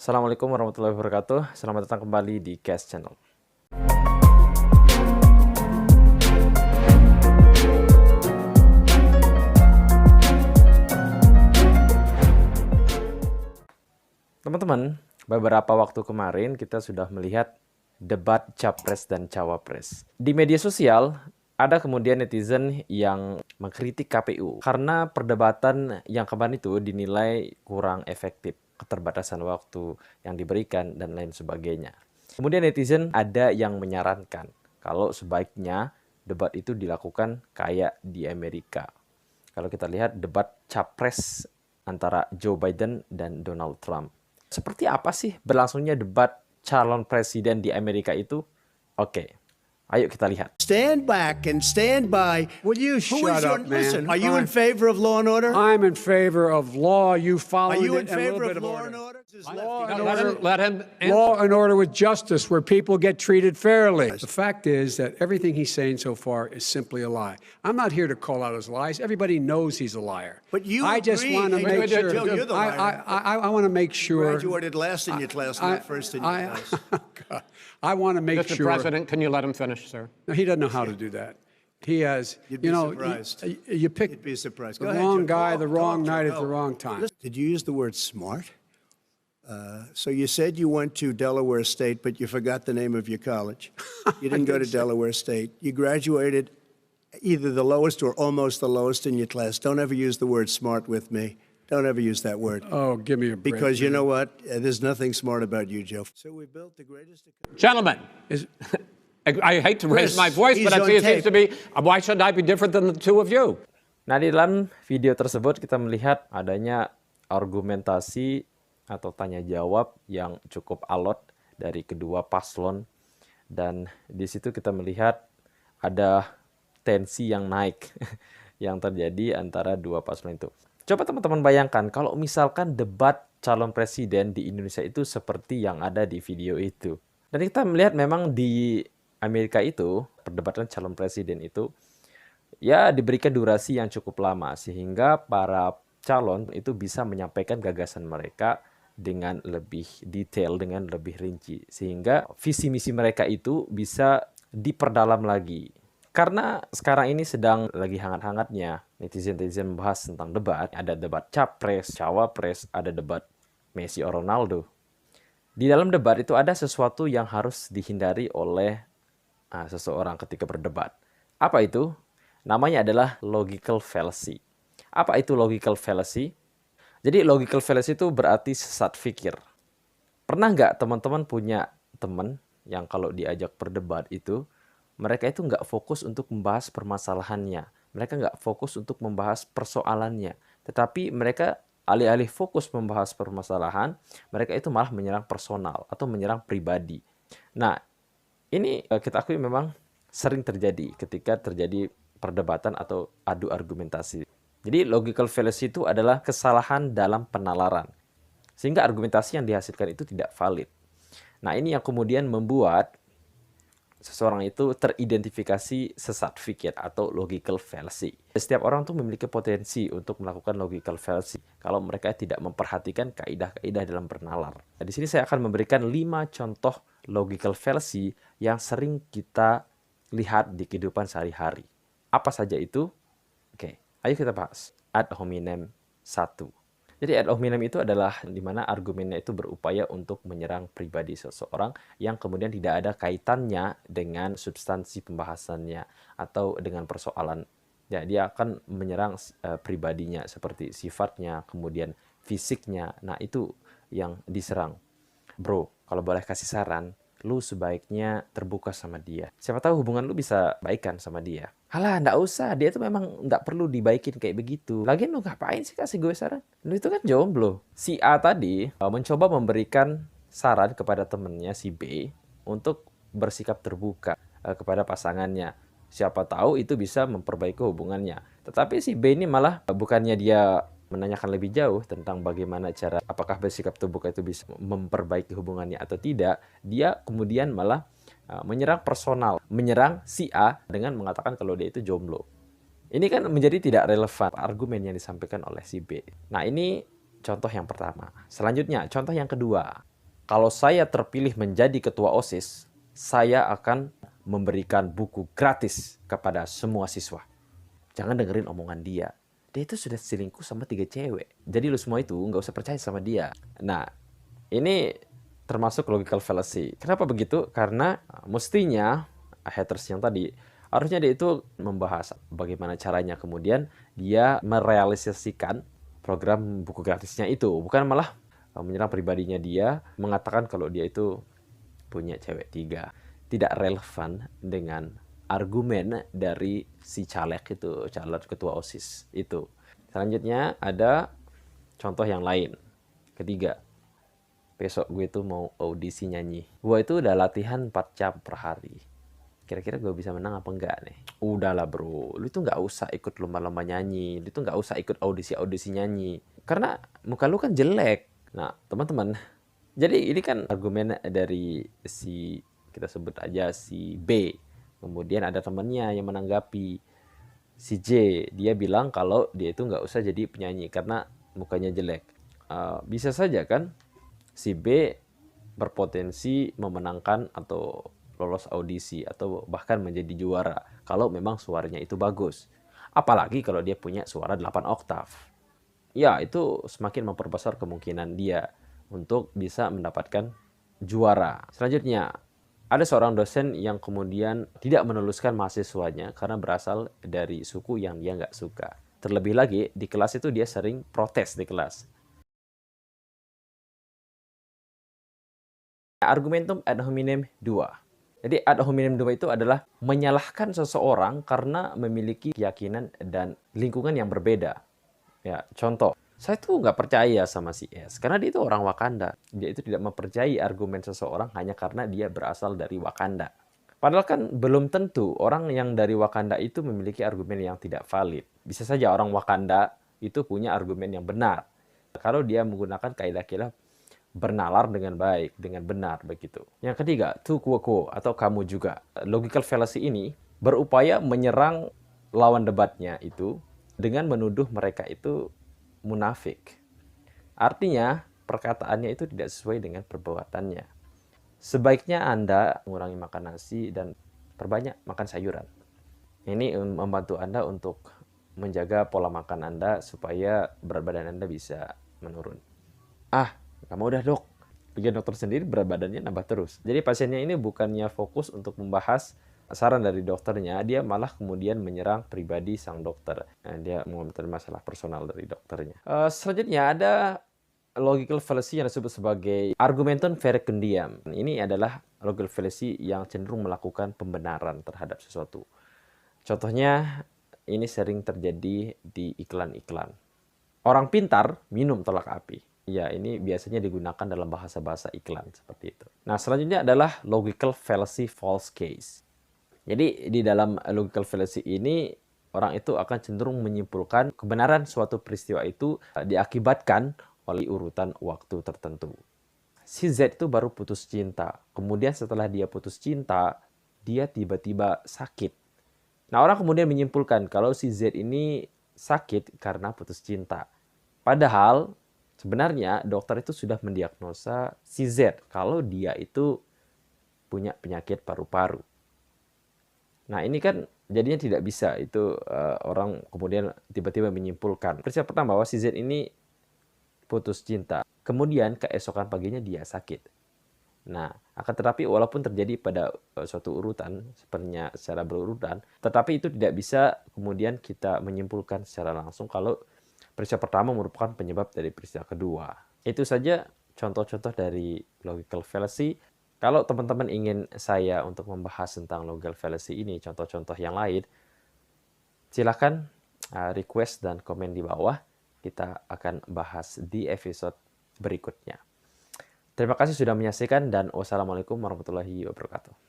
Assalamualaikum warahmatullahi wabarakatuh. Selamat datang kembali di Cast Channel. Teman-teman, beberapa waktu kemarin kita sudah melihat debat Capres dan Cawapres. Di media sosial, ada kemudian netizen yang mengkritik KPU karena perdebatan yang kemarin itu dinilai kurang efektif, keterbatasan waktu yang diberikan, dan lain sebagainya. Kemudian netizen ada yang menyarankan kalau sebaiknya debat itu dilakukan kayak di Amerika. Kalau kita lihat debat Capres antara Joe Biden dan Donald Trump. Seperti apa sih berlangsungnya debat calon presiden di Amerika itu? Oke. Ayo kita lihat. Stand back and stand by. Will you shut up, man? Listen, are you in favor of law and order? I'm in favor of law. You Are following you in it and a favor little of bit law order. and order? This is Law lefty. and order. Let him answer. Law and order with justice, where people get treated fairly. The fact is that everything he's saying so far is simply a lie. I'm not here to call out his lies. Everybody knows he's a liar. But you I just agree- want to Wait, make wait, sure. Joe, you're the liar. I want to make sure. Graduated last in your class, not first in your class. God, I want to make Mr. sure. President, can you let him finish, sir? No, he doesn't know how to do that. He has, You'd be you know, surprised. you pick You'd be surprised. the Go ahead, wrong Joe. guy, Go, the wrong go, night Joe, at the go. wrong time. Did you use the word smart? So you said you went to Delaware State, but you forgot the name of your college. You didn't go to Delaware State. You graduated either the lowest or almost the lowest in your class. Don't ever use the word smart with me. Don't ever use that word. Oh, give me a break. Because you know what? There's nothing smart about you, Joe. So we built the greatest. Gentlemen, Is- I hate to raise Chris, my voice, he's but on it seems tape. to be, why should I be different than the two of you? Nah, di dalam video tersebut kita melihat adanya argumentasi atau tanya jawab yang cukup alot dari kedua paslon, dan di situ kita melihat ada tensi yang naik yang terjadi antara dua paslon itu. Coba teman-teman bayangkan kalau misalkan debat calon presiden di Indonesia itu seperti yang ada di video itu. Dan kita melihat memang di Amerika itu perdebatan calon presiden itu ya diberikan durasi yang cukup lama sehingga para calon itu bisa menyampaikan gagasan mereka dengan lebih detail, dengan lebih rinci, sehingga visi misi mereka itu bisa diperdalam lagi. Karena sekarang ini sedang lagi hangat-hangatnya netizen-netizen membahas tentang debat. Ada debat Capres, Cawapres, ada debat Messi or Ronaldo. Di dalam debat itu ada sesuatu yang harus dihindari oleh seseorang ketika berdebat. Apa itu? Namanya adalah logical fallacy. Apa itu logical fallacy? Jadi logical fallacy itu berarti sesat pikir. Pernah nggak teman-teman punya teman yang kalau diajak berdebat itu, mereka itu nggak fokus untuk membahas permasalahannya. Mereka nggak fokus untuk membahas persoalannya. Tetapi mereka alih-alih fokus membahas permasalahan, mereka itu malah menyerang personal atau menyerang pribadi. Nah, ini kita akui memang sering terjadi ketika terjadi perdebatan atau adu argumentasi. Jadi logical fallacy itu adalah kesalahan dalam penalaran. Sehingga argumentasi yang dihasilkan itu tidak valid. Nah, ini yang kemudian membuat seseorang itu teridentifikasi sesat pikir atau logical fallacy. Setiap orang tuh memiliki potensi untuk melakukan logical fallacy kalau mereka tidak memperhatikan kaidah-kaidah dalam bernalar. Nah, di sini saya akan memberikan 5 contoh logical fallacy yang sering kita lihat di kehidupan sehari-hari. Apa saja itu? Oke, ayo kita bahas. Ad hominem 1. Jadi ad hominem itu adalah di mana argumennya itu berupaya untuk menyerang pribadi seseorang yang kemudian tidak ada kaitannya dengan substansi pembahasannya atau dengan persoalan. Ya, dia akan menyerang pribadinya seperti sifatnya, kemudian fisiknya. Nah, itu yang diserang. Bro, kalau boleh kasih saran, lu sebaiknya terbuka sama dia. Siapa tahu hubungan lu bisa baikan sama dia. Halah, nggak usah. Dia tuh memang nggak perlu dibaikin kayak begitu. Lagian lu ngapain sih kasih gue saran? Lu itu kan jomblo. Si A tadi mencoba memberikan saran kepada temennya si B untuk bersikap terbuka kepada pasangannya. Siapa tahu itu bisa memperbaiki hubungannya. Tetapi si B ini malah bukannya dia menanyakan lebih jauh tentang bagaimana cara apakah bersikap terbuka itu bisa memperbaiki hubungannya atau tidak, dia kemudian malah menyerang personal, menyerang si A dengan mengatakan kalau dia itu jomblo. Ini kan menjadi tidak relevan argumen yang disampaikan oleh si B. Nah, ini contoh yang pertama. Selanjutnya, contoh yang kedua. kalau saya terpilih menjadi ketua OSIS, saya akan memberikan buku gratis kepada semua siswa. Jangan dengerin omongan dia. Dia itu sudah selingkuh sama 3 cewek. Jadi lu semua itu nggak usah percaya sama dia. Nah, ini termasuk logical fallacy. Kenapa begitu? Karena mestinya haters yang tadi, harusnya dia itu membahas bagaimana caranya kemudian dia merealisasikan program buku gratisnya itu. Bukan malah menyerang pribadinya dia, mengatakan kalau dia itu punya cewek 3. Tidak relevan dengan argumen dari si caleg itu, calon ketua OSIS itu. Selanjutnya ada contoh yang lain. Ketiga, besok gue tuh mau audisi nyanyi. Gue itu udah latihan 4 jam per hari. Kira-kira gue bisa menang apa enggak nih? Udahlah bro, lu tuh nggak usah ikut lomba-lomba nyanyi. Lu tuh nggak usah ikut audisi-audisi nyanyi. Karena muka lu kan jelek. Nah, teman-teman, jadi ini kan argumen dari si, kita sebut aja si B. Kemudian ada temannya yang menanggapi. Si J, dia bilang kalau dia itu nggak usah jadi penyanyi karena mukanya jelek. Bisa saja kan si B berpotensi memenangkan atau lolos audisi atau bahkan menjadi juara kalau memang suaranya itu bagus. Apalagi kalau dia punya suara 8 oktav. Ya, itu semakin memperbesar kemungkinan dia untuk bisa mendapatkan juara. Selanjutnya, ada seorang dosen yang kemudian tidak menuluskan mahasiswanya karena berasal dari suku yang dia nggak suka. Terlebih lagi, di kelas itu dia sering protes di kelas. Argumentum ad hominem 2. Jadi ad hominem 2 itu adalah menyalahkan seseorang karena memiliki keyakinan dan lingkungan yang berbeda. Ya, contoh, saya tuh nggak percaya sama si S karena dia itu orang Wakanda. Dia itu tidak mempercayai argumen seseorang hanya karena dia berasal dari Wakanda. Padahal kan belum tentu orang yang dari Wakanda itu memiliki argumen yang tidak valid. Bisa saja orang Wakanda itu punya argumen yang benar. Kalau dia menggunakan kaidah-kaidah bernalar dengan baik, dengan benar begitu. Yang ketiga, tu quo quo atau kamu juga. Logical fallacy ini berupaya menyerang lawan debatnya itu dengan menuduh mereka itu munafik. Artinya, perkataannya itu tidak sesuai dengan perbuatannya. Sebaiknya Anda mengurangi makan nasi dan perbanyak makan sayuran. Ini membantu Anda untuk menjaga pola makan Anda supaya berat badan Anda bisa menurun. Kamu udah dok. Bikin dokter sendiri berat badannya nambah terus. Jadi pasiennya ini bukannya fokus untuk membahas saran dari dokternya, dia malah kemudian menyerang pribadi sang dokter. Nah, dia mengomentari masalah personal dari dokternya. Selanjutnya ada logical fallacy yang disebut sebagai argumentum verecundiam. Ini adalah logical fallacy yang cenderung melakukan pembenaran terhadap sesuatu. Contohnya, ini sering terjadi di iklan-iklan. Orang pintar minum tolak api. Ya, ini biasanya digunakan dalam bahasa-bahasa iklan seperti itu. Nah, selanjutnya adalah logical fallacy false case. Jadi di dalam logical fallacy ini orang itu akan cenderung menyimpulkan kebenaran suatu peristiwa itu diakibatkan oleh urutan waktu tertentu. Si Z itu baru putus cinta. Kemudian setelah dia putus cinta, dia tiba-tiba sakit. Nah, orang kemudian menyimpulkan kalau si Z ini sakit karena putus cinta. Padahal sebenarnya dokter itu sudah mendiagnosa si Z kalau dia itu punya penyakit paru-paru. Nah, ini kan jadinya tidak bisa itu orang kemudian tiba-tiba menyimpulkan. Peristiwa pertama bahwa si Z ini putus cinta. Kemudian keesokan paginya dia sakit. Nah, akan tetapi walaupun terjadi pada suatu urutan, sepertinya secara berurutan, tetapi itu tidak bisa kemudian kita menyimpulkan secara langsung kalau peristiwa pertama merupakan penyebab dari peristiwa kedua. Itu saja contoh-contoh dari logical fallacy. Kalau teman-teman ingin saya untuk membahas tentang logical fallacy ini, contoh-contoh yang lain, silakan request dan komen di bawah. Kita akan bahas di episode berikutnya. Terima kasih sudah menyaksikan dan wassalamualaikum warahmatullahi wabarakatuh.